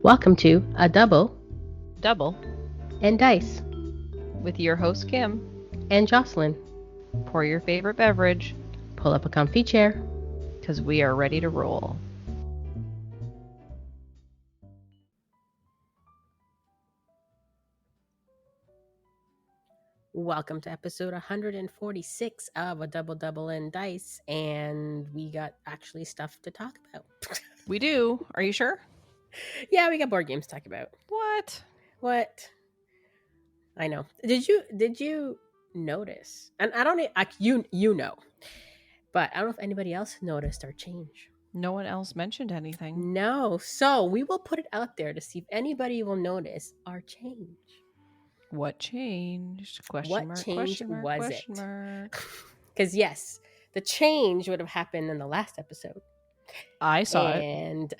Welcome to A Double Double and Dice with your host Kim. and Jocelyn. Pour your favorite beverage Pull up a comfy chair. because we are ready to roll. Welcome to episode 146 of A Double and Dice, and we got actually stuff to talk about. We do. Are you sure? Yeah, we got board games to talk about. What? I know. Did you notice? And I don't you know. But I don't know if anybody else noticed our change. No one else mentioned anything. No. So we will put it out there to see if anybody will notice our change. What changed? What change was it? Question mark. Because yes, the change would have happened in the last episode. I saw it. And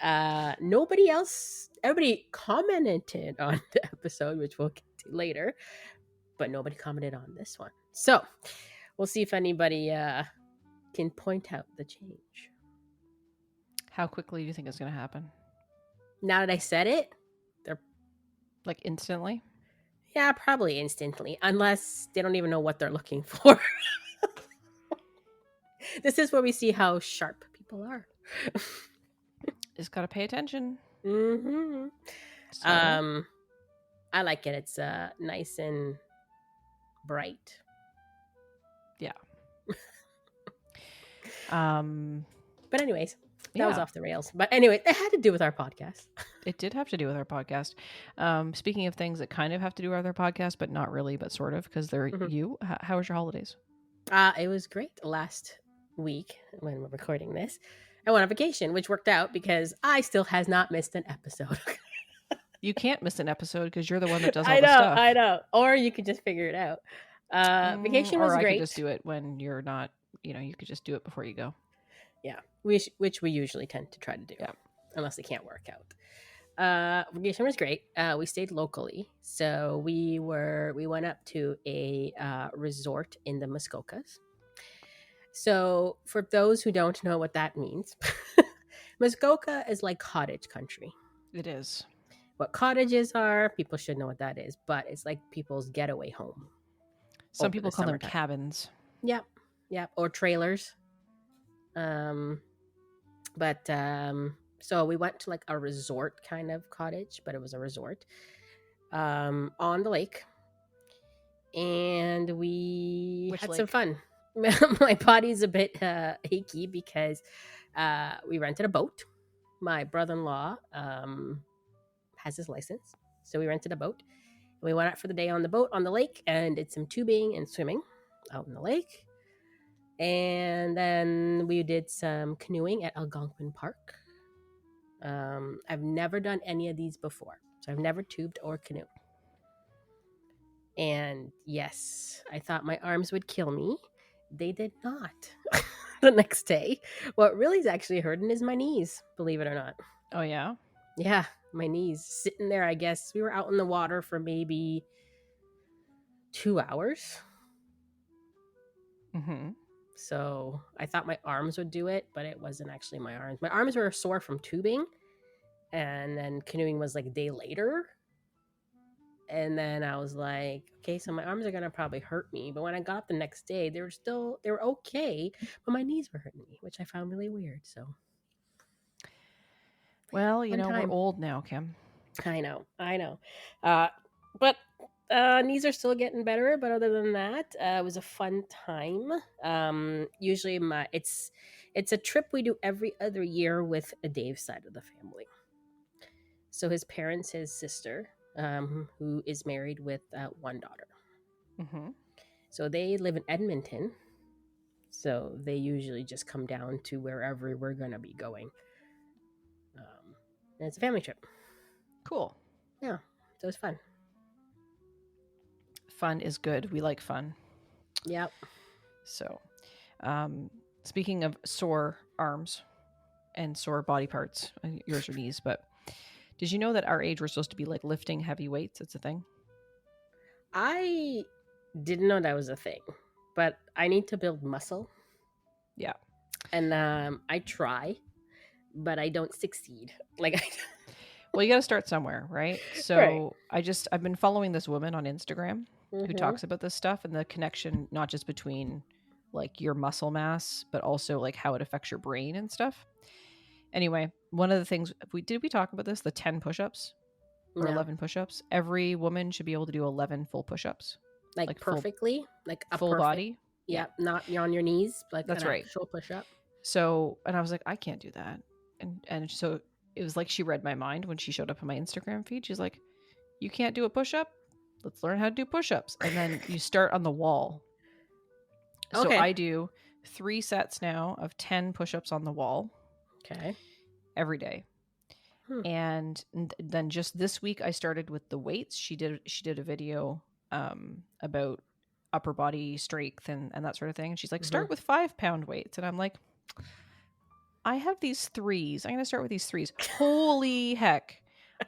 nobody else, everybody commented on the episode, which we'll get to later, but nobody commented on this one. So we'll see if anybody can point out the change. How quickly do you think it's going to happen? Now that I said it, they're Like instantly? yeah, probably instantly, unless they don't even know what they're looking for. This is where we see how sharp people are. Just got to pay attention. Mm-hmm. So, I like it. It's nice and bright. yeah. But anyways, that was off the rails. But anyway, it had to do with our podcast. It did have to do with our podcast. Speaking of things that kind of have to do with our podcast, but not really, but sort of, because they're you. How was your holidays? It was great last week when we're recording this. I went on vacation, which worked out because I still has not missed an episode. You can't miss an episode because you're the one that does all the stuff. I know. Or you could just figure it out. Vacation was great. Or I could just do it when you're not, you could just do it before you go. Yeah, which we usually tend to try to do. Yeah. Unless it can't work out. Vacation was great. We stayed locally. So we went up to a resort in the Muskokas. So for those who don't know what that means, Muskoka is like cottage country. It is. What cottages are, people should know what that is, but it's like people's getaway home. Some people call them cabins. Yep. Or trailers. So we went to like a resort kind of cottage, but it was a resort on the lake. And we had some fun. My body's a bit achy because we rented a boat. My brother-in-law has his license, so we rented a boat. We went out for the day on the boat on the lake and did some tubing and swimming out in the lake. And then we did some canoeing at Algonquin Park. I've never done any of these before, so I've never tubed or canoed. And yes, I thought my arms would kill me. They did not. The next day, what really is actually hurting is my knees, believe it or not. Oh, yeah? Yeah, my knees. Sitting there, I guess. We were out in the water for maybe 2 hours. Mm-hmm. So I thought my arms would do it, but it wasn't actually my arms. My arms were sore from tubing, and then canoeing was like a day later. And then I was like, okay, so my arms are going to probably hurt me. But when I got up the next day, they were okay, but my knees were hurting me, which I found really weird. So, well, we're old now, Kim. I know. But knees are still getting better. But other than that, it was a fun time. Usually it's a trip we do every other year with Dave's side of the family. So his parents, his sister, who is married with one daughter. Mm-hmm. So they live in Edmonton. So they usually just come down to wherever we're going to be going. And it's a family trip. Cool. Yeah, so it's fun. Fun is good. We like fun. Yep. So, speaking of sore arms and sore body parts, yours are knees, but did you know that our age we're supposed to be like lifting heavy weights? It's a thing. I didn't know that was a thing, but I need to build muscle. Yeah. And I try, but I don't succeed. Well, you got to start somewhere, right? So I've been following this woman on Instagram who talks about this stuff and the connection, not just between like your muscle mass, but also like how it affects your brain and stuff. Anyway, one of the things we talk about this, the 10 push-ups or 11 push-ups. Every woman should be able to do 11 full push-ups. Like perfectly, like a full perfect, body. Yeah, not on your knees, like that's an right. actual push-up. So, and I was like, I can't do that. And so it was like she read my mind when she showed up on my Instagram feed. She's like, you can't do a push-up? Let's learn how to do push-ups. And then you start on the wall. So I do 3 sets now of 10 push-ups on the wall. Okay. Every day. And then just this week I started with the weights. She did a video about upper body strength and that sort of thing. And she's like, start with 5-pound weights. And I'm like, I have these 3s. I'm going to start with these 3s. Holy heck.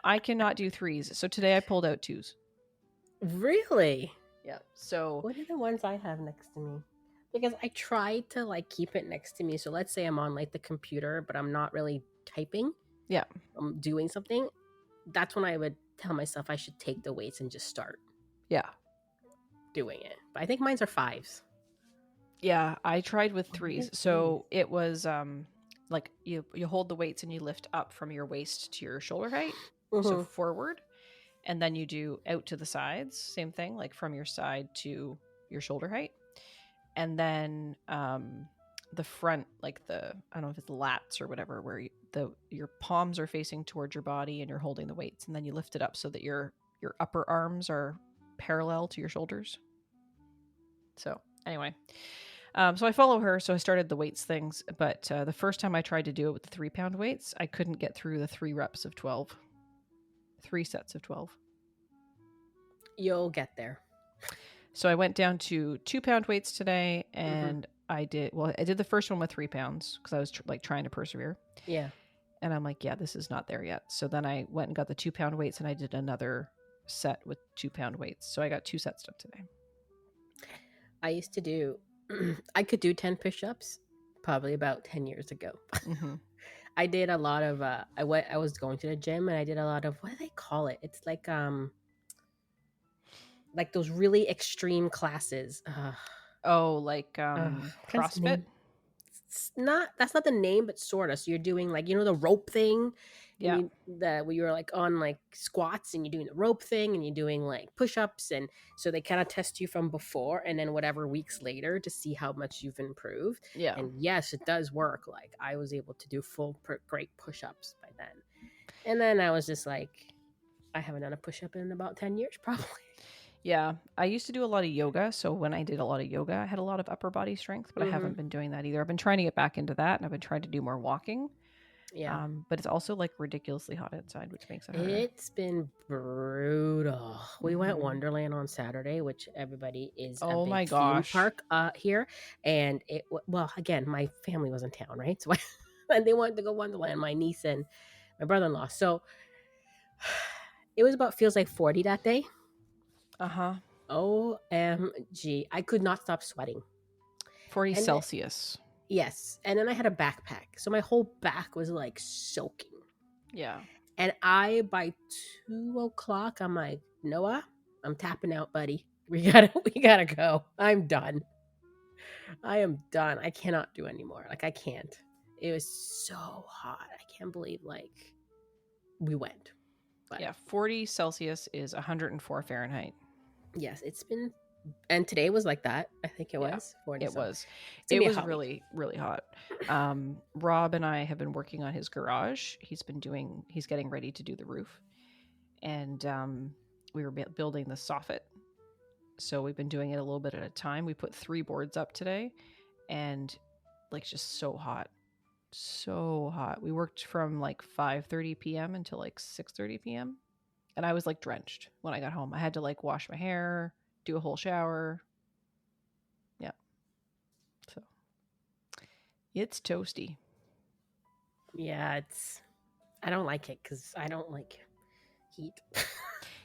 I cannot do 3s. So today I pulled out 2s. Really? Yeah. So what are the ones I have next to me? Because I try to like keep it next to me. So let's say I'm on like the computer, but I'm not really typing. Yeah. I'm doing something. That's when I would tell myself I should take the weights and just start. Yeah. Doing it. But I think mine's are 5s. Yeah, I tried with 3s. So it was like you hold the weights and you lift up from your waist to your shoulder height. So forward. And then you do out to the sides. Same thing, like from your side to your shoulder height. And then the front, like I don't know if it's the lats or whatever, where your palms are facing towards your body and you're holding the weights. And then you lift it up so that your upper arms are parallel to your shoulders. So anyway, so I follow her. So I started the weights things. But the first time I tried to do it with the 3-pound weights, I couldn't get through the 3 reps of 12. 3 sets of 12. You'll get there. So I went down to 2-pound weights today, and I did the first one with 3 pounds because I was trying to persevere. Yeah. And I'm like, yeah, this is not there yet. So then I went and got the 2-pound weights, and I did another set with 2-pound weights. So I got 2 sets done today. I used to do, I could do 10 push-ups probably about 10 years ago. I did a lot of, I was going to the gym and I did a lot of, what do they call it? It's like those really extreme classes. CrossFit? That's not the name, but sort of. So you're doing like, the rope thing. Yeah. Where you're like on like squats and you're doing the rope thing and you're doing like push-ups. And so they kind of test you from before and then whatever weeks later to see how much you've improved. Yeah. And yes, it does work. Like I was able to do great push-ups by then. And then I was just like, I haven't done a push-up in about 10 years probably. Yeah, I used to do a lot of yoga. So when I did a lot of yoga, I had a lot of upper body strength, but I haven't been doing that either. I've been trying to get back into that, and I've been trying to do more walking. Yeah. But it's also like ridiculously hot outside, which makes it harder. It's been brutal. We went Wonderland on Saturday, which everybody is a big theme park here. And again, my family was in town, right? So and they wanted to go Wonderland, my niece and my brother-in-law. So it was feels like 40 that day. OMG. I could not stop sweating. 40 Celsius. Yes. And then I had a backpack. So my whole back was like soaking. Yeah. And by 2:00, I'm like, Noah, I'm tapping out, buddy. We gotta go. I'm done. I am done. I cannot do anymore. Like I can't. It was so hot. I can't believe we went. But. Yeah, 40 Celsius is 104 Fahrenheit. Yes, it's been, and today was like that. I think it was 40. It was. It was really, really hot. Rob and I have been working on his garage. He's getting ready to do the roof. And we were building the soffit. So we've been doing it a little bit at a time. We put 3 boards up today and just so hot. So hot. We worked from 5:30 p.m. until 6:30 p.m. And I was drenched when I got home. I had to wash my hair, do a whole shower. Yeah. So it's toasty. Yeah, I don't like it because I don't like heat.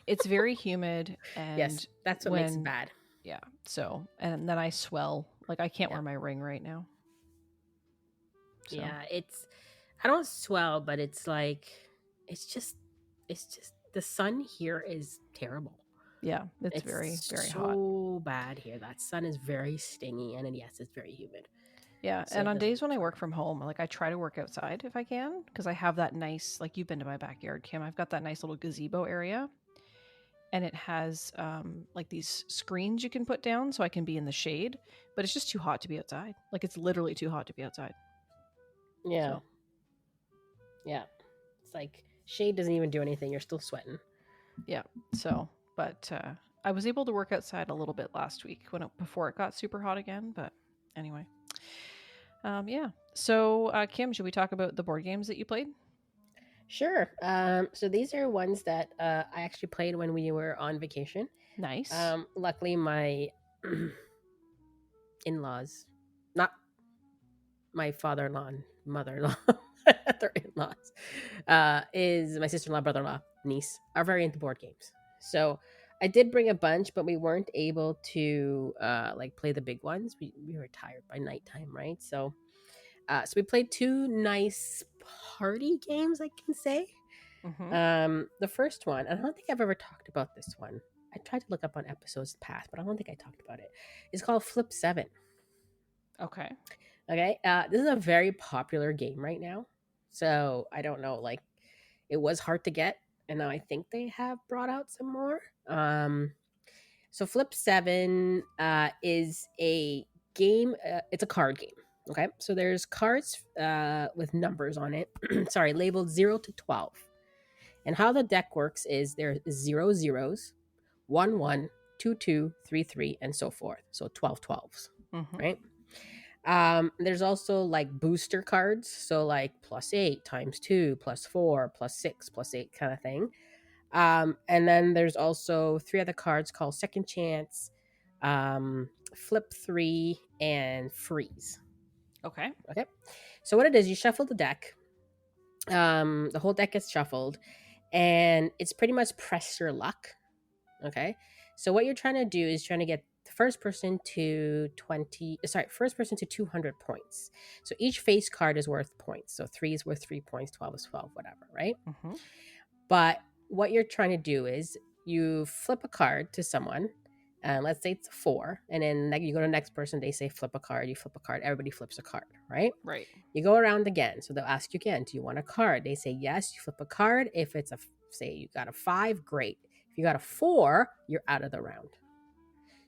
It's very humid. And yes, that's what makes it bad. Yeah. So, and then I swell. I can't wear my ring right now. So. Yeah, I don't swell, but it's it's just it's just the sun here is terrible. Yeah, it's very, very hot. So bad here. That sun is very stingy, and then, yes, it's very humid. Yeah, so and on days when I work from home, like I try to work outside if I can, because I have that nice, like you've been to my backyard, Kim. I've got that nice little gazebo area, and it has like these screens you can put down so I can be in the shade, but it's just too hot to be outside. Like it's literally too hot to be outside. Yeah. So. Yeah. It's like shade doesn't even do anything. You're still sweating. Yeah. So, but I was able to work outside a little bit last week before it got super hot again. But anyway, yeah. So, Kim, should we talk about the board games that you played? Sure. So these are ones that I actually played when we were on vacation. Nice. Luckily, my in-laws, not my father-in-law and mother-in-law, their in-laws, is my sister-in-law, brother-in-law, niece, are very into board games. So I did bring a bunch, but we weren't able to like play the big ones. We were tired by nighttime, right? So we played 2 nice party games, I can say. Mm-hmm. The first one, and I don't think I've ever talked about this one. I tried to look up on episodes past, but I don't think I talked about it. It's called Flip 7. Okay. Okay. This is a very popular game right now. So I don't know, like it was hard to get, and now I think they have brought out some more. So Flip 7 is a game. It's a card game. Okay. So there's cards with numbers on it. Sorry, labeled 0 to 12. And how the deck works is there's 0 zeros, 1 1, 2 2, 3 3, and so forth. So 12 12s. Mm-hmm. Right. There's also like booster cards, so like +8 times 2 +4 +6 +8 kind of thing. And then there's also 3 other cards called Second Chance, Flip 3, and Freeze. Okay. So what it is, you shuffle the deck. The whole deck gets shuffled, and it's pretty much press your luck. Okay. So what you're trying to do is trying to get the first person to 200 points. So each face card is worth points. So 3 is worth 3 points, 12 is 12, whatever, right? Mm-hmm. But what you're trying to do is you flip a card to someone, and let's say it's 4, and then you go to the next person, they say flip a card, you flip a card, everybody flips a card, right? Right. You go around again, so they'll ask you again, do you want a card? They say yes, you flip a card. If it's say you got a 5, great. If you got a 4, you're out of the round.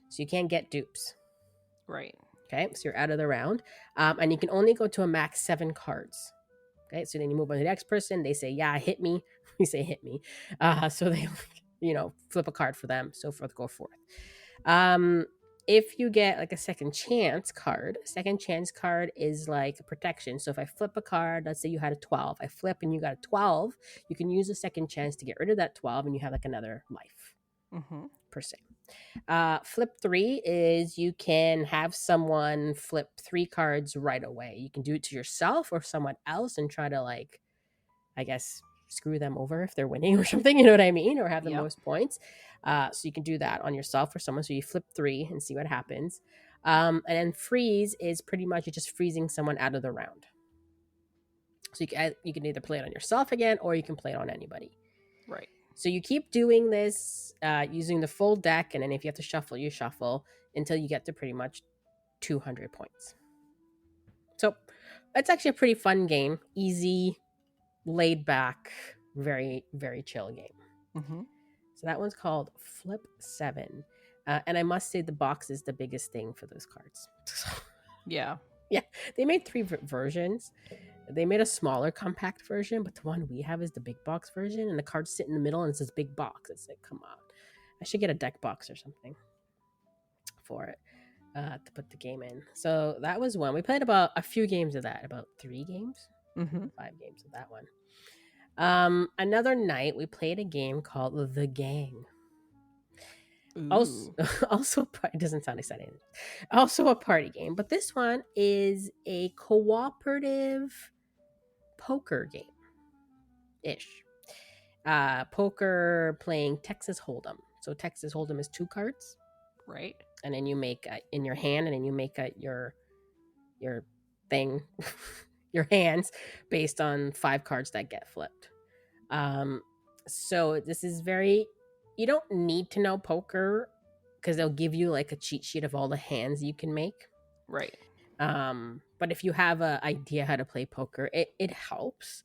So you can't get dupes. Right. Okay, so you're out of the round. And you can only go to a max 7 cards. Okay, so then you move on to the next person. They say, yeah, hit me. We say, hit me. So they, flip a card for them. So forth, go forth. If you get like a second chance card is like a protection. So if I flip a card, let's say you had a 12, I flip and you got a 12, you can use a second chance to get rid of that 12 and you have like another life, mm-hmm. per se. Flip 3 is you can have someone flip 3 cards right away. You can do it to yourself or someone else and try to, like, I guess, screw them over if they're winning or something, you know what I mean? Or have the most points. So you can do that on yourself or someone. So you flip 3 and see what happens. And then freeze is pretty much you're just freezing someone out of the round. So you can either play it on yourself again or you can play it on anybody. Right. So you keep doing this using the full deck, and then if you have to shuffle, you shuffle until you get to pretty much 200 points. So it's actually a pretty fun game. Easy, laid back, very, very chill game. Mm-hmm. So that one's called Flip 7. And I must say the box is the biggest thing for those cards. Yeah. Yeah. They made 3 versions. They made a smaller compact version, but the one we have is the big box version, and the cards sit in the middle and it says big box. It's like, come on. I should get a deck box or something for it to put the game in. So that was one. We played about a few games of that, about 3 games, 5 games of that one. Another night we played a game called The Gang. Also, it doesn't sound exciting. Also a party game, but this one is a cooperative poker game ish. Poker playing Texas Hold'em. So Texas Hold'em is 2 cards, right? And then you make in your hand, and then you make your thing, your hands based on 5 cards that get flipped. So this is you don't need to know poker because they'll give you like a cheat sheet of all the hands you can make. Right. But if you have an idea how to play poker, it helps.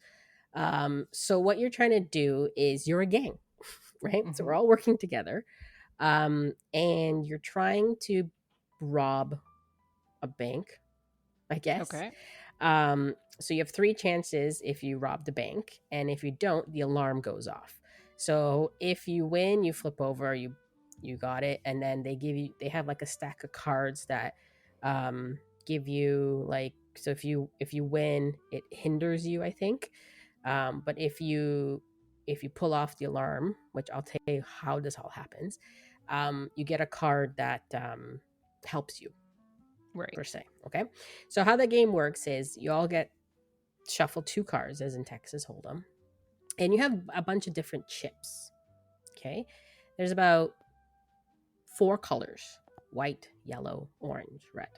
So what you're trying to do is you're a gang, right? So we're all working together. And you're trying to rob a bank, I guess. Okay. So you have 3 chances if you rob the bank, and if you don't, the alarm goes off. So if you win, you flip over, you got it, and then they have like a stack of cards that give you like, so if you win, it hinders you, I think. But if you pull off the alarm, which I'll tell you how this all happens, you get a card that helps you, right, per se. Okay, so how the game works is you all get shuffled 2 cards, as in Texas Hold'em, and you have a bunch of different chips. Okay, there's about 4 colors: white, yellow, orange, red,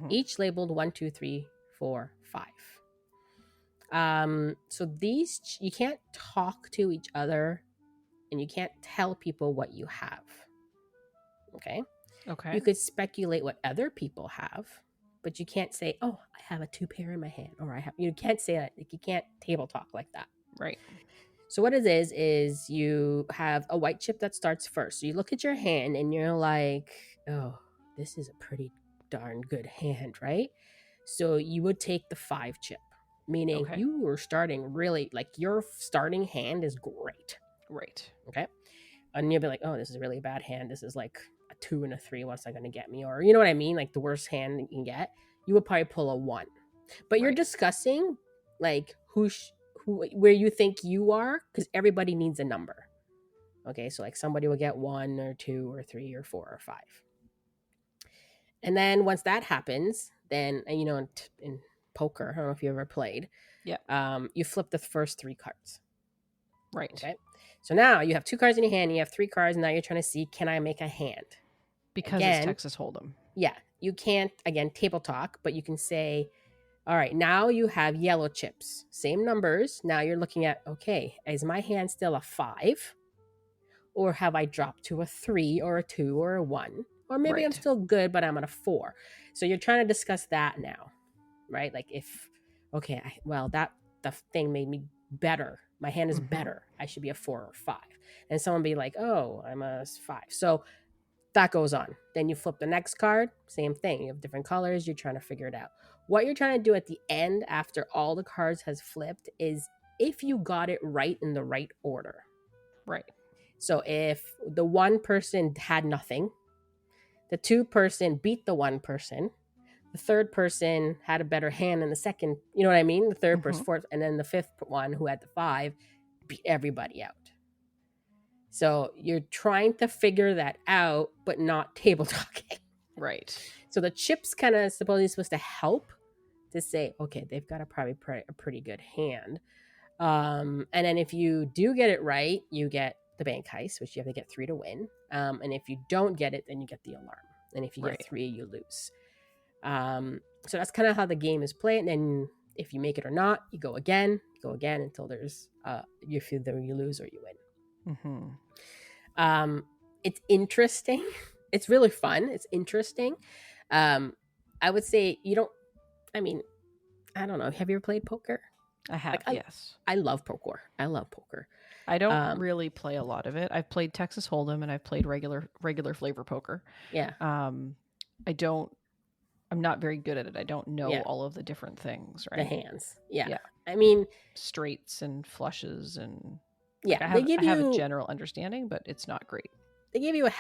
each labeled 1, 2, 3, 4, 5. So these, you can't talk to each other, and you can't tell people what you have. Okay. You could speculate what other people have, but you can't say, "Oh, I have a 2 pair in my hand," or "I have." You can't say that. Like, you can't table talk like that. Right. So what it is you have a white chip that starts first. So you look at your hand and you're like, "Oh, this is a pretty darn good hand," right? So you would take the 5 chip, meaning you were starting really, like, your starting hand is great. Right. Okay. And you'll be like, "Oh, this is a really bad hand. This is like a 2 and a 3. What's that going to get me?" Or, you know what I mean? Like the worst hand you can get. You would probably pull a 1. But you're discussing like where you think you are, because everybody needs a number. Okay. So like somebody will get 1 or 2 or 3 or 4 or 5. And then once that happens, then, and in poker, I don't know if you ever played. Yeah. You flip the first 3 cards. Right. Okay. So now you have 2 cards in your hand, and you have 3 cards, and now you're trying to see, can I make a hand? Because it's Texas Hold'em. Yeah. You can't, again, table talk, but you can say, all right, now you have yellow chips, same numbers. Now you're looking at, okay, is my hand still a 5? Or have I dropped to a 3 or a 2 or a 1? Or maybe I'm still good, but I'm at a 4. So you're trying to discuss that now, right? Like if, okay, the thing made me better. My hand is better. I should be a 4 or 5. And someone be like, oh, I'm a 5. So that goes on. Then you flip the next card, same thing. You have different colors. You're trying to figure it out. What you're trying to do at the end, after all the cards has flipped, is if you got it right in the right order. Right. So if the 1 person had nothing, the 2 person beat the 1 person, the 3rd person had a better hand than the second, you know what I mean? The 3rd person, 4th, and then the 5th one who had the 5 beat everybody out. So you're trying to figure that out, but not table talking. Right. So the chips kind of supposedly supposed to help to say, okay, they've got a pretty good hand. And then if you do get it right, you get the bank heist, which you have to get 3 to win. And if you don't get it, then you get the alarm. And if you get 3, you lose. So that's kind of how the game is played. And then if you make it or not, you go again until there's either you lose or you win. It's interesting. It's really fun. It's interesting. I would say I don't know. Have you ever played poker? I have, yes. I love poker. I don't really play a lot of it. I've played Texas Hold'em and I've played regular flavor poker. Yeah. I'm not very good at it. I don't know all of the different things, right? The hands. Yeah. I mean, straights and flushes and yeah, I have a general understanding, but it's not great. They give you a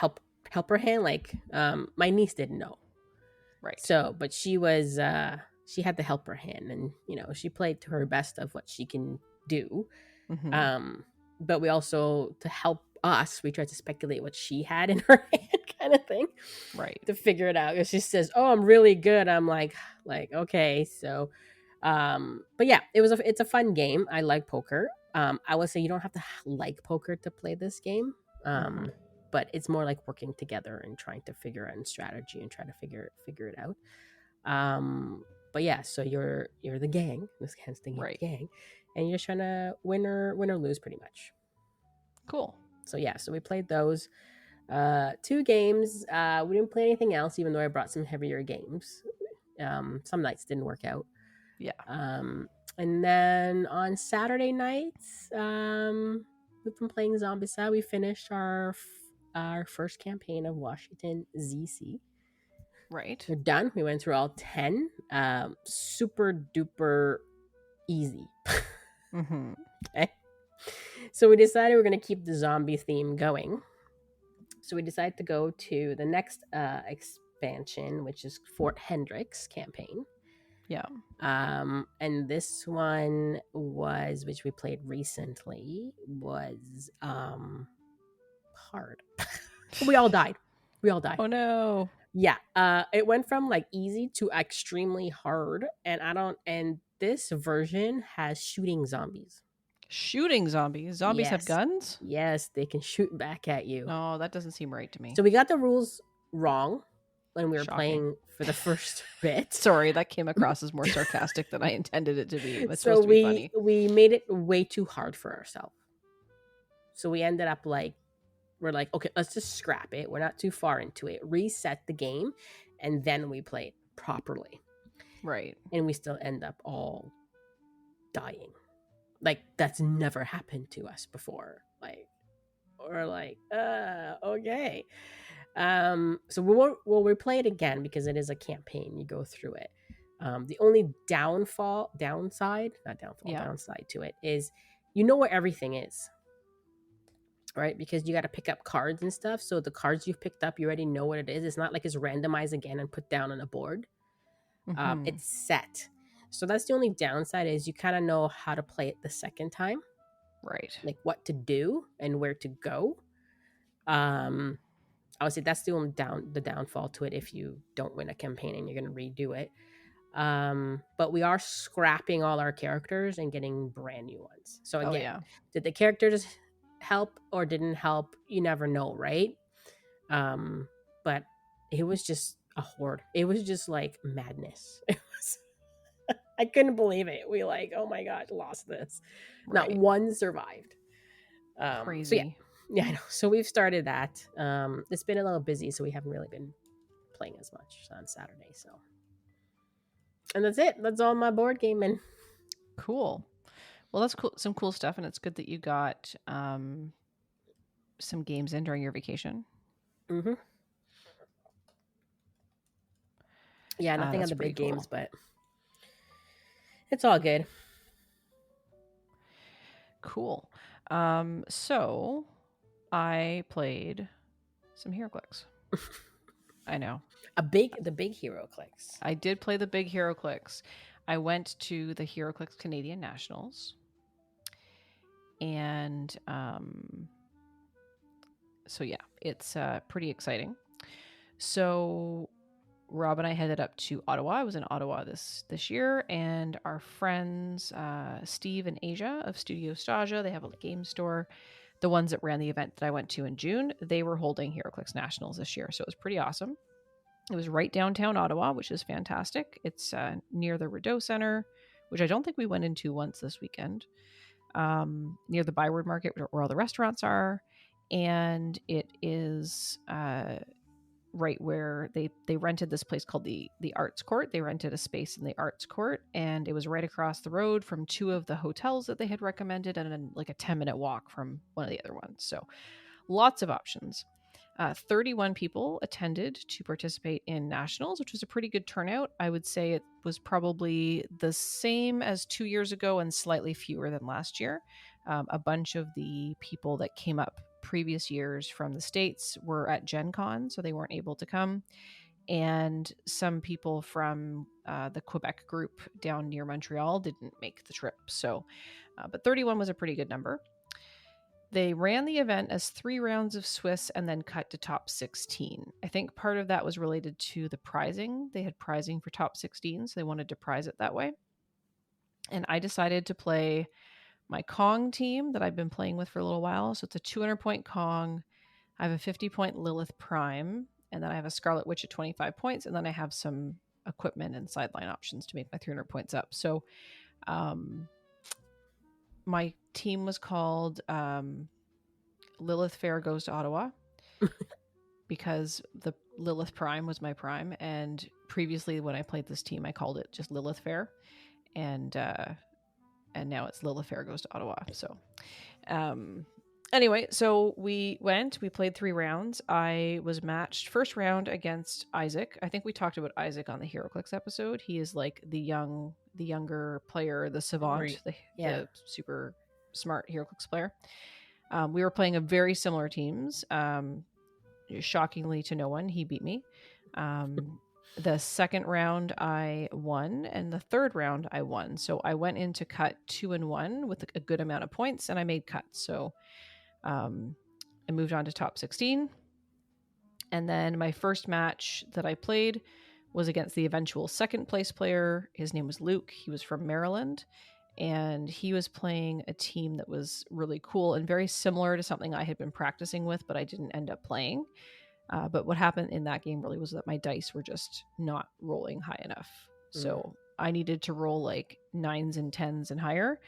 helper hand. Like my niece didn't know. Right. So, but she was she had the helper hand, and she played to her best of what she can do. But we also, to help us, we tried to speculate what she had in her hand, kind of thing, right, to figure it out. If she says, "Oh, I'm really good," I'm like okay. So but yeah, it's a fun game. I like poker. I would say you don't have to like poker to play this game. But it's more like working together and trying to figure out strategy and try to figure it out. But yeah, so you're the gang, this hence the gang, and you're just trying to win or lose, pretty much. Cool. So yeah, so we played those 2 games. We didn't play anything else, even though I brought some heavier games. Some nights didn't work out. Yeah. And then on Saturday nights, we've been playing Zombicide. We finished our first campaign of Washington ZC. Right. We're done. We went through all 10. Super duper easy. Mm-hmm. Okay. So we decided we're going to keep the zombie theme going. So we decided to go to the next expansion, which is Fort Hendricks campaign. Yeah. And this one was, which we played recently, was hard. We all died. Oh no. Yeah. It went from like easy to extremely hard, and this version has shooting zombies. Shooting zombies. Zombies have guns? Yes, they can shoot back at you. No, that doesn't seem right to me. So we got the rules wrong when we were Shocking. playing for the first bit. Sorry, that came across as more sarcastic than I intended it to be. It's so supposed to be funny. We made it way too hard for ourselves. So we ended up like, we're like, okay, let's just scrap it. We're not too far into it. Reset the game, and then we play it properly. Right. And we still end up all dying. Like, that's never happened to us before. Like, we're like, okay. So we'll play it again because it is a campaign. You go through it. The only downside to it is, you know where everything is, right? Because you got to pick up cards and stuff. So the cards you've picked up, you already know what it is. It's not like it's randomized again and put down on a board. Mm-hmm. It's set. So that's the only downside, is you kind of know how to play it the second time. Right. Like what to do and where to go. I would say that's the only downfall to it if you don't win a campaign and you're going to redo it. But we are scrapping all our characters and getting brand new ones. So again, did the characters help or didn't help? You never know, right? But it was just a horde. It was just like madness. It was, I couldn't believe it. We like, oh my god, lost this. Right. Not one survived. Crazy. So yeah, I know. So we've started that. It's been a little busy, so we haven't really been playing as much on Saturday. So, and that's it. That's all my board gaming. Cool. Well, that's cool. Some cool stuff, and it's good that you got some games in during your vacation. Mm-hmm. Yeah, nothing on the big games, but it's all good. Cool. So I played some Heroclix. I know. The big Heroclix. I did play the big Heroclix. I went to the Heroclix Canadian Nationals. And so yeah, it's pretty exciting. So Rob and I headed up to Ottawa. I was in Ottawa this year, and our friends Steve and Asia of Studio Stasia, they have a game store. The ones that ran the event that I went to in June, they were holding Heroclix Nationals this year, so it was pretty awesome. It was right downtown Ottawa, which is fantastic. It's near the Rideau Center, which I don't think we went into once this weekend. Near the Byward Market, where all the restaurants are, and it is right where they rented this place called the Arts Court. They rented a space in the Arts Court, and it was right across the road from 2 of the hotels that they had recommended, and then like a 10-minute walk from one of the other ones. So lots of options. 31 people attended to participate in nationals, which was a pretty good turnout. I would say it was probably the same as 2 years ago and slightly fewer than last year. A bunch of the people that came up previous years from the States were at Gen Con, so they weren't able to come. And some people from the Quebec group down near Montreal didn't make the trip. So, but 31 was a pretty good number. They ran the event as 3 rounds of Swiss and then cut to top 16. I think part of that was related to the prizing. They had prizing for top 16, so they wanted to prize it that way. And I decided to play my Kong team that I've been playing with for a little while. So it's a 200-point Kong. I have a 50-point Lilith Prime, and then I have a Scarlet Witch at 25 points, and then I have some equipment and sideline options to make my 300 points up. So my team was called Lilith Fair goes to Ottawa because the Lilith Prime was my prime, and previously when I played this team, I called it just Lilith Fair, and now it's Lilith Fair goes to Ottawa. So, anyway, so we played 3 rounds. I was matched first round against Isaac. I think we talked about Isaac on the Heroclix episode. He is like the younger player, the savant, the super smart Heroclix player. We were playing a very similar teams. Shockingly to no one, he beat me. The second round I won, and the third round I won. So I went into cut 2-1 with a good amount of points, and I made cuts. So I moved on to top 16. And then my first match that I played was against the eventual second place player. His name was Luke. He was from Maryland, and he was playing a team that was really cool and very similar to something I had been practicing with, but I didn't end up playing. But what happened in that game really was that my dice were just not rolling high enough. So I needed to roll like 9s and 10s and higher,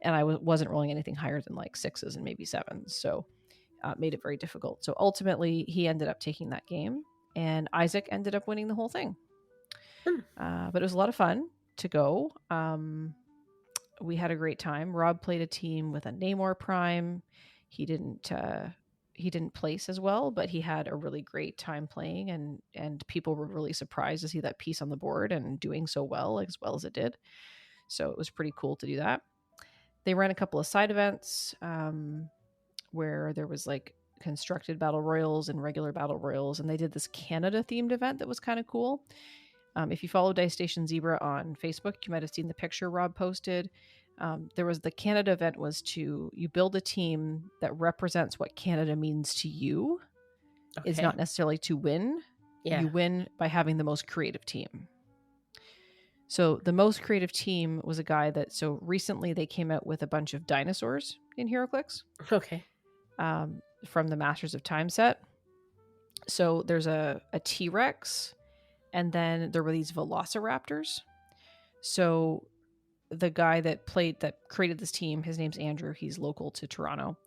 and I wasn't rolling anything higher than like 6s and maybe 7s. So made it very difficult. So ultimately, he ended up taking that game, and Isaac ended up winning the whole thing. But it was a lot of fun to go. We had a great time. Rob played a team with a Namor Prime. He didn't place as well, but he had a really great time playing, and people were really surprised to see that piece on the board and doing so well as it did. So it was pretty cool to do that. They ran a couple of side events where there was like constructed battle royals and regular battle royals, and they did this Canada themed event that was kind of cool. If you follow Dice Station Zebra on Facebook, you might have seen the picture Rob posted. There was the Canada event was you build a team that represents what Canada means to you. Okay. It's not necessarily to win. Yeah. You win by having the most creative team. So the most creative team was a guy that, so recently they came out with a bunch of dinosaurs in Heroclix. Okay. From the Masters of Time set. So there's a T-Rex, and then there were these velociraptors. So the guy that created this team, his name's Andrew. He's local to Toronto.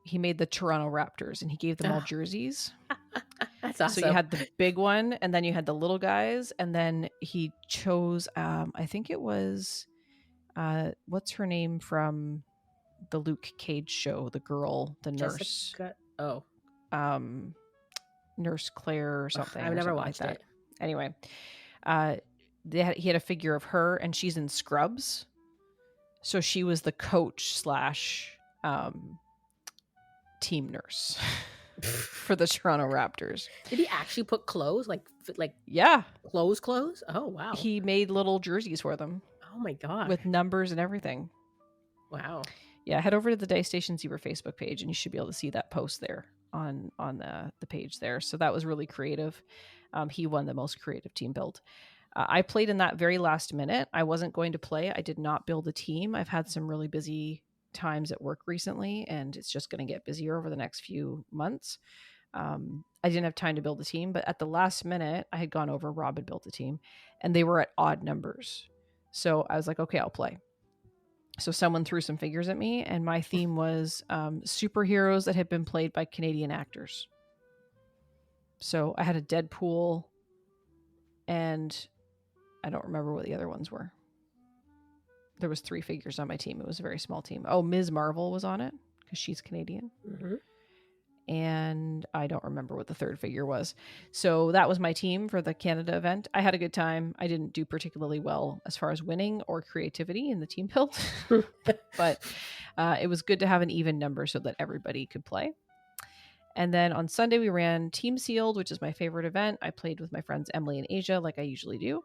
He made the Toronto Raptors, and he gave them all jerseys. That's awesome. So you had the big one, and then you had the little guys, and then he chose, I think it was, what's her name from the Luke Cage show? The girl, the nurse. Nurse Claire or something. I've never watched it. Anyway, he had a figure of her, and she's in scrubs. So she was the coach / team nurse for the Toronto Raptors. Did he actually put clothes? Like yeah. Clothes? Oh, wow. He made little jerseys for them. Oh my God. With numbers and everything. Wow. Yeah, head over to the Dice Station Zebra Facebook page, and you should be able to see that post there on the page there. So that was really creative. He won the most creative team build. I played in that very last minute. I wasn't going to play. I did not build a team. I've had some really busy times at work recently, and it's just going to get busier over the next few months. I didn't have time to build a team, but at the last minute, I had gone over. Rob had built a team, and they were at odd numbers. So I was like, okay, I'll play. So someone threw some figures at me, and my theme was superheroes that had been played by Canadian actors. So I had a Deadpool, and I don't remember what the other ones were. There was 3 figures on my team. It was a very small team. Oh, Ms. Marvel was on it because she's Canadian. Mm-hmm. And I don't remember what the third figure was. So that was my team for the Canada event. I had a good time. I didn't do particularly well as far as winning or creativity in the team build, but it was good to have an even number so that everybody could play. And then on Sunday, we ran Team Sealed, which is my favorite event. I played with my friends Emily and Asia, like I usually do.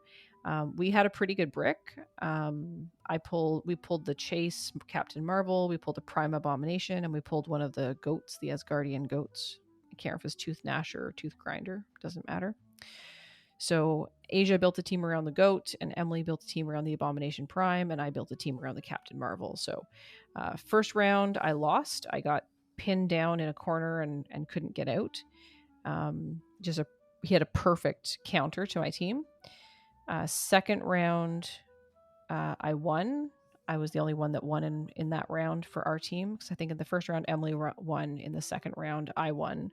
We had a pretty good brick. We pulled the Chase Captain Marvel, we pulled a Prime Abomination, and we pulled one of the goats, the Asgardian goats. I can't remember if it's Tooth Gnasher or Tooth Grinder. Doesn't matter. So Asia built a team around the goat, and Emily built a team around the Abomination Prime, and I built a team around the Captain Marvel. So first round, I lost. I got pinned down in a corner and couldn't get out. He had a perfect counter to my team. Second round, I won. I was the only one that won in that round for our team. Because I think in the first round, Emily won. In the second round, I won.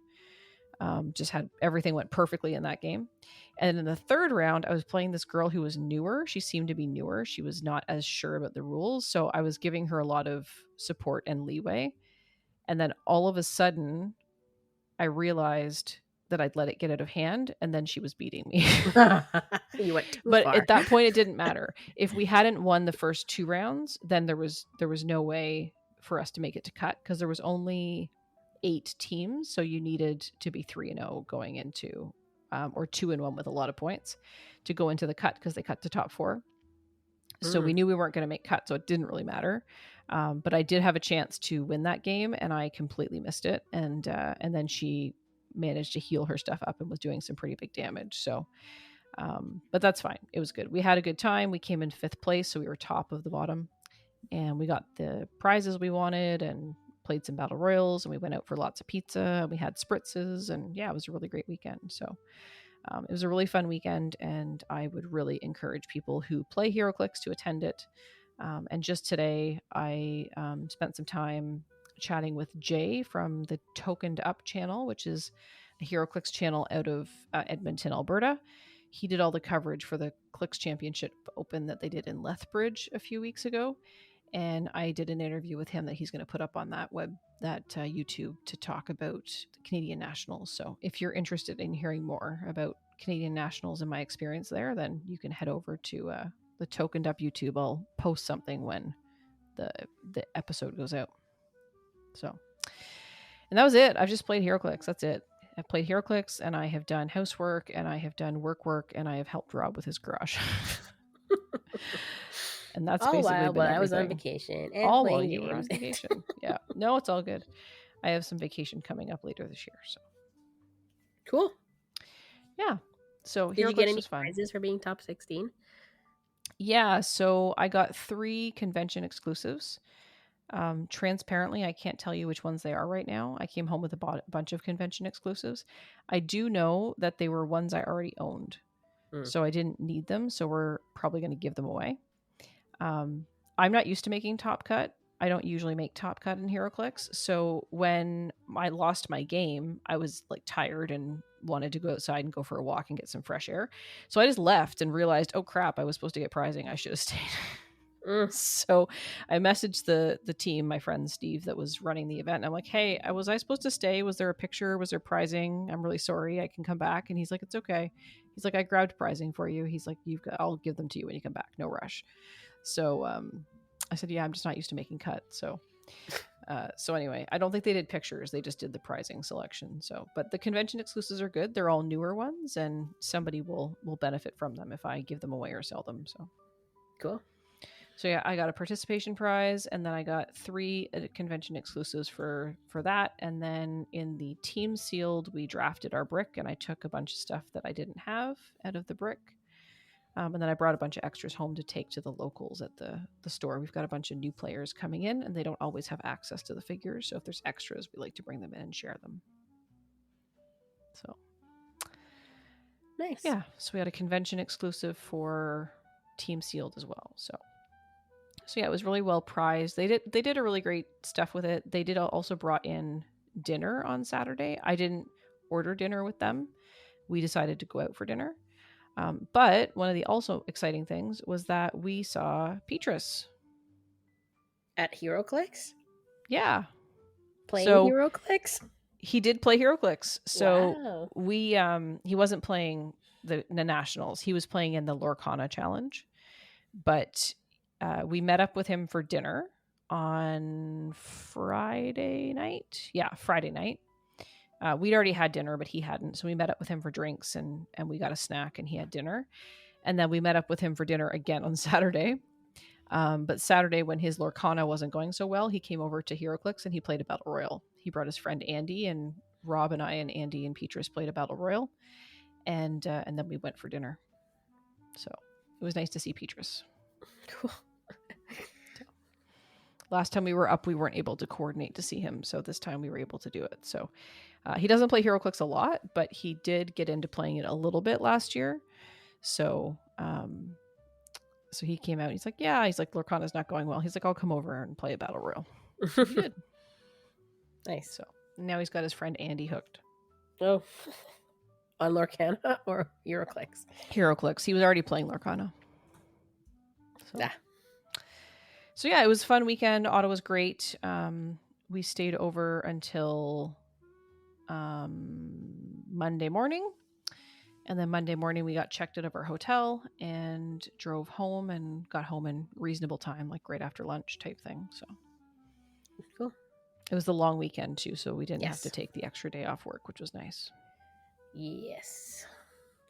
Just had everything went perfectly in that game. And in the third round, I was playing this girl who was newer. She seemed to be newer. She was not as sure about the rules. So I was giving her a lot of support and leeway. And then all of a sudden, I realized that I'd let it get out of hand, and then she was beating me. You went too but far. At that point, it didn't matter. If we hadn't won the first 2 rounds, then there was no way for us to make it to cut, because there was only 8 teams, so you needed to be 3-0 going into, or 2-1 with a lot of points to go into the cut, because they cut to top 4. So we knew we weren't going to make cut, so it didn't really matter. But I did have a chance to win that game, and I completely missed it. And then she managed to heal her stuff up and was doing some pretty big damage. So, but that's fine. It was good. We had a good time. We came in 5th place, so we were top of the bottom, and we got the prizes we wanted and played some battle royals, and we went out for lots of pizza, and we had spritzes, and yeah, it was a really great weekend. So it was a really fun weekend, and I would really encourage people who play Heroclix to attend it. And just today, I spent some time chatting with Jay from the Tokened Up channel, which is a Heroclix channel out of Edmonton, Alberta. He did all the coverage for the Clix Championship Open that they did in Lethbridge a few weeks ago. And I did an interview with him that he's going to put up on that YouTube to talk about the Canadian Nationals. So if you're interested in hearing more about Canadian Nationals and my experience there, then you can head over to the Tokened Up YouTube. I'll post something when the episode goes out. So, and that was it. I've just played Heroclix. That's it. I've played Heroclix, and I have done housework, and I have done work, and I have helped Rob with his garage. And that's basically been everything. I was on vacation and all playing while you were on games. vacation. Yeah, no, it's all good. I have some vacation coming up later this year, so cool. Yeah. So did you get any prizes for being top 16? Yeah, so I got 3 convention exclusives. Transparently, I can't tell you which ones they are right now. I came home with a bunch of convention exclusives. I do know that they were ones I already owned, so I didn't need them. So we're probably going to give them away. I'm not used to making top cut. I don't usually make top cut in Heroclix. So when I lost my game, I was like tired and wanted to go outside and go for a walk and get some fresh air. So I just left and realized, oh crap, I was supposed to get prizing. I should have stayed. So I messaged the team, my friend Steve that was running the event. And I'm like, hey, was I supposed to stay? Was there a picture? Was there prizing? I'm really sorry. I can come back. And he's like, it's okay. He's like, I grabbed prizing for you. He's like, I'll give them to you when you come back. No rush. So I said, yeah, I'm just not used to making cuts. So anyway, I don't think they did pictures. They just did the prizing selection. So, but the convention exclusives are good. They're all newer ones, and somebody will benefit from them if I give them away or sell them. So cool. So yeah, I got a participation prize, and then I got 3 convention exclusives for that. And then in the team sealed, we drafted our brick, and I took a bunch of stuff that I didn't have out of the brick. And then I brought a bunch of extras home to take to the locals at the store. We've got a bunch of new players coming in, and they don't always have access to the figures. So if there's extras, we like to bring them in and share them. So nice. Yeah. So we had a convention exclusive for Team Sealed as well. So yeah, it was really well prized. They did a really great stuff with it. They did also brought in dinner on Saturday. I didn't order dinner with them. We decided to go out for dinner. But one of the also exciting things was that we saw Petrus at Heroclix. Yeah, playing Heroclix. He did play Heroclix. So wow. He wasn't playing the Nationals. He was playing in the Lorcana Challenge. But we met up with him for dinner on Friday night. Yeah, Friday night. We'd already had dinner, but he hadn't. So we met up with him for drinks, and we got a snack, and he had dinner. And then we met up with him for dinner again on Saturday. But Saturday, when his Lorcana wasn't going so well, he came over to Heroclix and he played a Battle Royal. He brought his friend Andy, and Rob and I and Andy and Petrus played a Battle Royal. And then we went for dinner. So it was nice to see Petrus. Cool. Last time we were up, we weren't able to coordinate to see him. So this time we were able to do it. So he doesn't play Heroclix a lot, but he did get into playing it a little bit last year. So So he came out. He's like, yeah. He's like, Lorcana's not going well. He's like, I'll come over and play a battle royal. So he did. Nice. So now he's got his friend Andy hooked. Oh. On Lorcana or Heroclix? Heroclix. He was already playing Lorcana. So yeah, it was a fun weekend. Ottawa's great. We stayed over until Monday morning. And then Monday morning we got checked out of our hotel and drove home and got home in reasonable time, like right after lunch type thing. So cool. It was the long weekend too, so we didn't have to take the extra day off work, which was nice. Yes.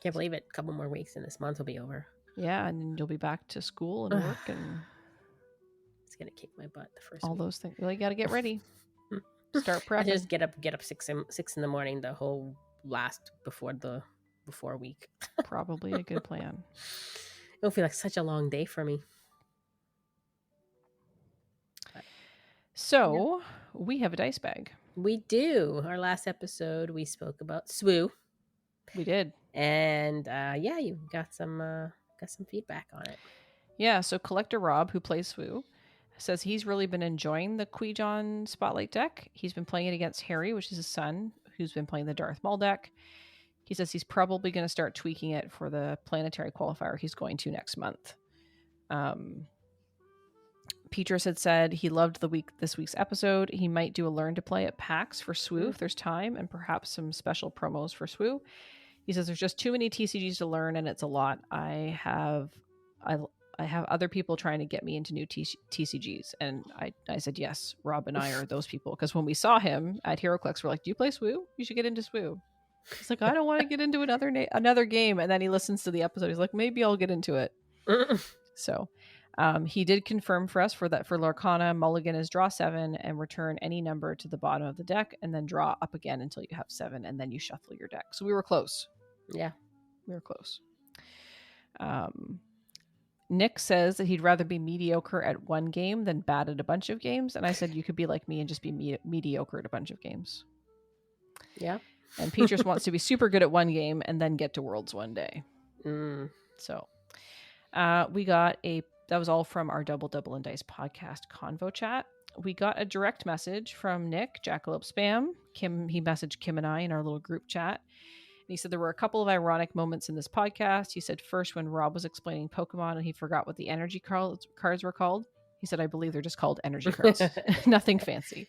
Can't believe it. A couple more weeks and this month will be over. Yeah, and then you'll be back to school and work and it's gonna kick my butt the first all week. Those things. Well, you gotta get ready. Start prepping. I just get up 6 in the morning the whole last before week. Probably a good plan. It'll feel like such a long day for me. So we have a dice bag. We do. Our last episode we spoke about SWU. We did. And you got some feedback on it. Yeah, so Collector Rob, who plays SWU, says he's really been enjoying the Qui-Gon Spotlight deck. He's been playing it against Harry, which is his son, who's been playing the Darth Maul deck. He says he's probably going to start tweaking it for the planetary qualifier he's going to next month. Peters had said he loved this week's episode. He might do a learn to play at PAX for SWU if there's time, and perhaps some special promos for SWU. He says there's just too many TCGs to learn, and it's a lot. I have other people trying to get me into new TCGs, and I said yes. Rob and I are those people, because when we saw him at Heroclix, we're like, "Do you play SWU? You should get into SWU." He's like, "I don't want to get into another game," and then he listens to the episode. He's like, "Maybe I'll get into it." So. He did confirm for us for Lorcana, mulligan is draw 7 and return any number to the bottom of the deck, and then draw up again until you have 7, and then you shuffle your deck. So we were close. Yeah, we were close. Nick says that he'd rather be mediocre at one game than bad at a bunch of games, and I said you could be like me and just be mediocre at a bunch of games. Yeah. And Peters wants to be super good at one game and then get to Worlds one day. So we got that was all from our Double and Dice podcast convo chat. We got a direct message from Nick, Jackalope Spam. He messaged Kim and I in our little group chat. And he said there were a couple of ironic moments in this podcast. He said first when Rob was explaining Pokemon and he forgot what the energy cards were called. He said, I believe they're just called energy cards. Nothing fancy.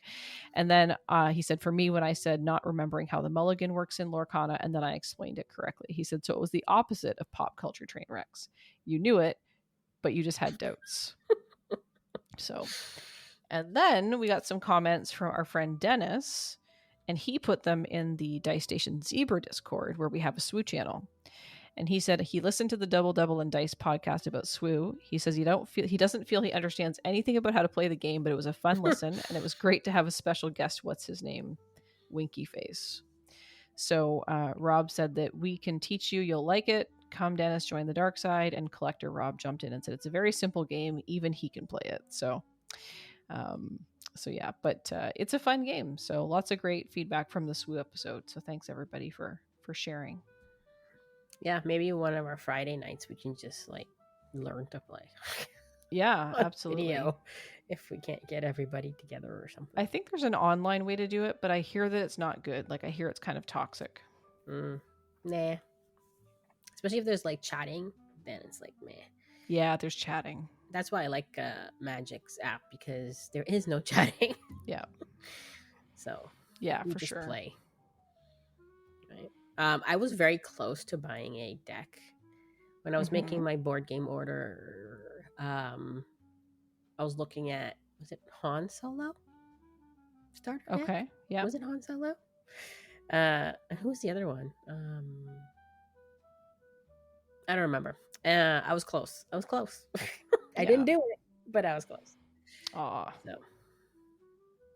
And then he said, for me, when I said not remembering how the mulligan works in Lorcana, and then I explained it correctly. He said, so it was the opposite of pop culture train wrecks. You knew it, but you just had doubts. So, and then we got some comments from our friend Dennis, and he put them in the Dice Station Zebra Discord, where we have a SWU channel. And he said he listened to the Double and Dice podcast about SWU. He says he doesn't feel he understands anything about how to play the game, but it was a fun listen, and it was great to have a special guest. What's his name? Winky Face. So Rob said that we can teach you, you'll like it. Come, Dennis, join the dark side. And Collector Rob jumped in and said it's a very simple game, even he can play it. So yeah, but it's a fun game. So lots of great feedback from the SWU episode. So thanks everybody for sharing. Yeah, maybe one of our Friday nights we can just like learn to play. Yeah, absolutely. Video, if we can't get everybody together or something. I think there's an online way to do it, but I hear that it's not good. Like I hear it's kind of toxic. Nah. Especially if there's like chatting, then it's like meh. Yeah, there's chatting. That's why I like Magic's app, because there is no chatting. Yeah. So yeah, we for just sure. Play. Right. I was very close to buying a deck when I was making my board game order. I was looking at, was it Han Solo? Starter deck? Okay. Yeah. Was it Han Solo? And who was the other one? I don't remember. I was close. I didn't do it, but I was close. Aw. So,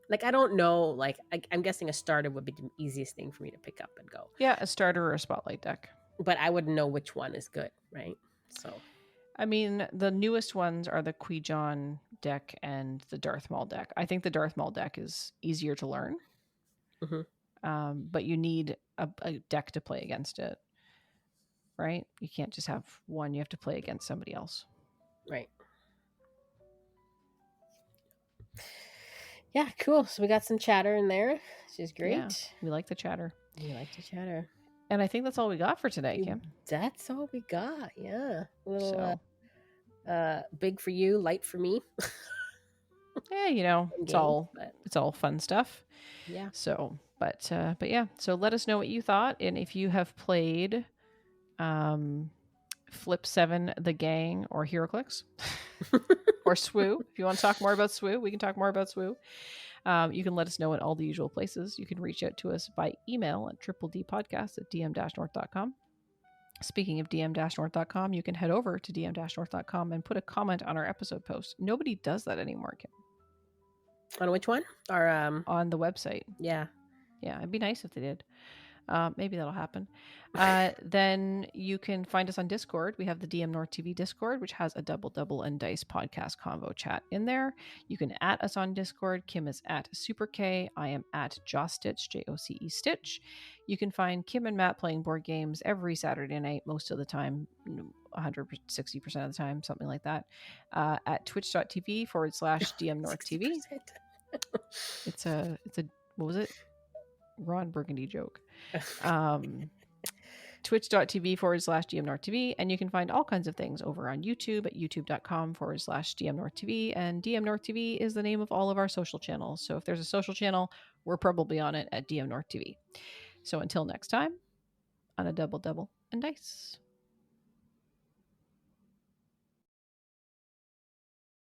like, I don't know. Like, I'm guessing a starter would be the easiest thing for me to pick up and go. Yeah, a starter or a spotlight deck. But I wouldn't know which one is good, right? So, I mean, the newest ones are the Qui-Gon deck and the Darth Maul deck. I think the Darth Maul deck is easier to learn. But you need a deck to play against it. Right? You can't just have one. You have to play against somebody else. Right. Yeah, cool. So we got some chatter in there, which is great. Yeah, we like the chatter. We like to chatter. And I think that's all we got for today, Kim. That's all we got. Yeah. A little so, big for you, light for me. Yeah, you know, it's all fun stuff. Yeah. So, but yeah. So let us know what you thought, and if you have played Flip 7, The Gang, or Heroclix, or SWU. If you want to talk more about SWU, we can talk more about SWU. You can let us know at all the usual places. You can reach out to us by email at tripledpodcast@dm-north.com. Speaking of dm-north.com, you can head over to dm-north.com and put a comment on our episode post. Nobody does that anymore, Kim. On which one? Or on the website. Yeah. Yeah, it'd be nice if they did. Maybe that'll happen. Then you can find us on Discord. We have the DM North TV Discord, which has a Double and Dice podcast convo chat in there. You can @ us on Discord. Kim is @ Super K. I am @ Jostitch, Joce Stitch. You can find Kim and Matt playing board games every Saturday night, most of the time, 160% of the time, something like that, at twitch.tv/DM North TV. It's a what was it? Ron Burgundy joke. Twitch.tv/DMNorthTV, and you can find all kinds of things over on YouTube at youtube.com/DMNorthTV, and DM North TV is the name of all of our social channels. So if there's a social channel, we're probably on it at DM North TV. So until next time, on a double and dice.